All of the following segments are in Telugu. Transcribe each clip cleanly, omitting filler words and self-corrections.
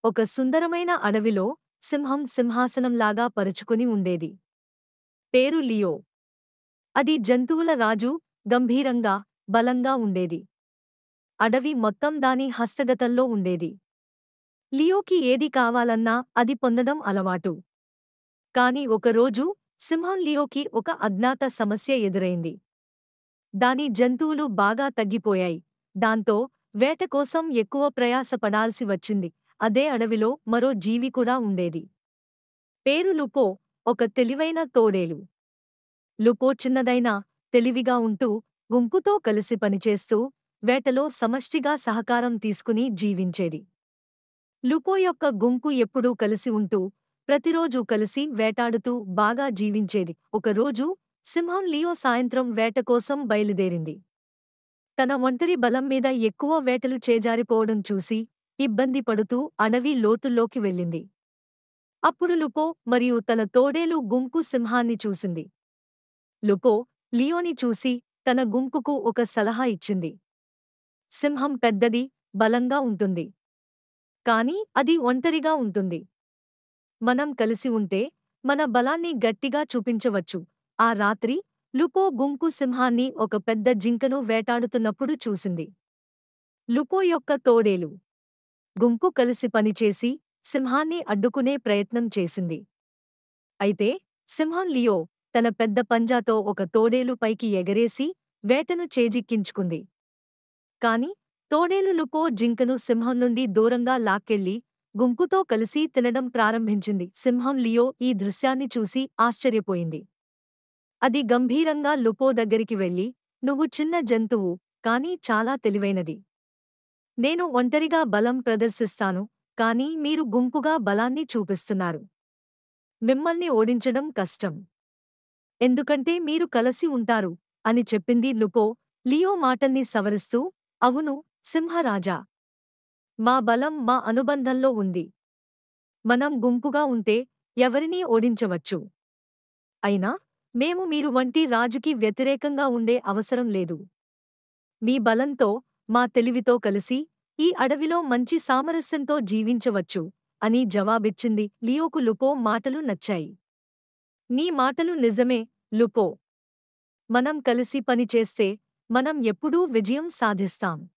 ఒక సుందరమైన అడవిలో సింహం సింహాసనంలాగా పరుచుకుని ఉండేది. పేరు లియో. అది జంతువుల రాజు, గంభీరంగా, బలంగా ఉండేది. అడవి మొత్తం దాని హస్తగతంలో ఉండేది. లియోకి ఏది కావాలన్నా అది పొందడం అలవాటు. కాని ఒకరోజు సింహం లియోకి ఒక అజ్ఞాత సమస్య ఎదురైంది. దాని జంతువులు బాగా తగ్గిపోయాయి. దాంతో వేట కోసం ఎక్కువ ప్రయాస పడాల్సి వచ్చింది. అదే అడవిలో మరో జీవి కూడా ఉండేది. పేరు లుపో, ఒక తెలివైన తోడేలు. లుపో చిన్నదైనా తెలివిగా ఉంటూ, గుంపుతో కలిసి పనిచేస్తూ, వేటలో సమష్టిగా సహకారం తీసుకుని జీవించేది. లుపో యొక్క గుంపు ఎప్పుడూ కలిసి ఉంటూ, ప్రతిరోజూ కలిసి వేటాడుతూ బాగా జీవించేది. ఒకరోజు సింహం లియో సాయంత్రం వేట కోసం బయలుదేరింది. తన ఒంటరి బలం మీద ఎక్కువ వేటలు చేజారిపోవడం చూసి ఇబ్బంది పడుతూ అడవి లోతుల్లోకి వెళ్ళింది. అప్పుడు లుపో మరియు తన తోడేలు గుంపు సింహాన్ని చూసింది. లుపో లియోని చూసి తన గుంపుకు ఒక సలహా ఇచ్చింది. సింహం పెద్దది, బలంగా ఉంటుంది. కాని అది ఒంటరిగా ఉంటుంది. మనం కలిసి ఉంటే మన బలాన్ని గట్టిగా చూపించవచ్చు. ఆ రాత్రి లుపో గుంపు సింహాన్ని ఒక పెద్ద జింకను వేటాడుతున్నప్పుడు చూసింది. లుపో యొక్క తోడేలు గుంపు కలిసి పనిచేసి సింహాన్ని అడ్డుకునే ప్రయత్నం చేసింది. అయితే సింహం లియో తన పెద్ద పంజాతో ఒక తోడేలు పైకి ఎగరేసి వేటను చేజిక్కించుకుంది. కాని తోడేలు లుపో జింకను సింహం నుండి దూరంగా లాక్కెళ్లి గుంపుతో కలిసి తినడం ప్రారంభించింది. సింహం లియో ఈ దృశ్యాన్ని చూసి ఆశ్చర్యపోయింది. అది గంభీరంగా లుపో దగ్గరికి వెళ్లి, "నువ్వు చిన్న జంతువు, కానీ చాలా తెలివైనది. నేను ఒంటరిగా బలం ప్రదర్శిస్తాను, కానీ మీరు గుంపుగా బలాన్ని చూపిస్తున్నారు. మిమ్మల్ని ఓడించడం కష్టం. ఎందుకంటే మీరు కలసి ఉంటారు" అని చెప్పింది. లుపో లియో మాటల్ని సవరిస్తూ, "అవును, సింహరాజా. మా బలం మా అనుబంధంలో ఉంది. మనం గుంపుగా ఉంటే ఎవరినీ ఓడించవచ్చు. అయినా మేము మీరు వంటి రాజుకి వ్యతిరేకంగా ఉండే అవసరం లేదు. మీ బలంతో, మా తెలివితో కలిసి ఈ అడవిలో మంచి సామరస్యంతో జీవించవచ్చు" అని జవాబిచ్చింది. లియోకు లుపో మాటలు నచ్చాయి. "నీ మాటలు నిజమే, లుపో. మనం కలిసి పనిచేస్తే మనం ఎప్పుడూ విజయం సాధిస్తాం.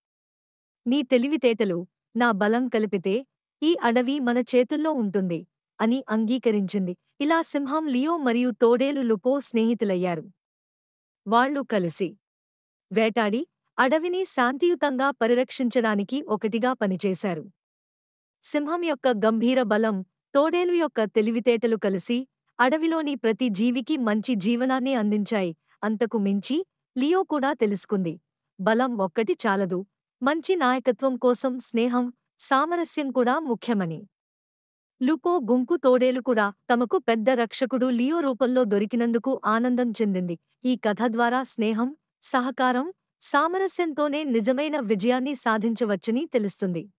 నీ తెలివితేటలు, నా బలం కలిపితే ఈ అడవి మన చేతుల్లో ఉంటుంది" అని అంగీకరించింది. ఇలా సింహం లియో మరియు తోడేలు లుపో స్నేహితులయ్యారు. వాళ్ళు కలిసి వేటాడి అడవిని శాంతియుతంగా పరిరక్షించడానికి ఒకటిగా పనిచేశారు. సింహం యొక్క గంభీర బలం, తోడేలు యొక్క తెలివితేటలు కలిసి అడవిలోని ప్రతి జీవికి మంచి జీవనాన్ని అందించాయి. అంతకు మించి లియో కూడా తెలుసుకుంది, బలం ఒక్కటి చాలదు, మంచి నాయకత్వం కోసం స్నేహం, సామరస్యం కూడా ముఖ్యమని. లుపో గుంపు తోడేలు కూడా తమకు పెద్ద రక్షకుడు లియో రూపంలో దొరికినందుకు ఆనందం చెందింది. ఈ కథ ద్వారా స్నేహం, సహకారం, సామరస్యంతోనే నిజమైన విజయాన్ని సాధించవచ్చని తెలుస్తుంది.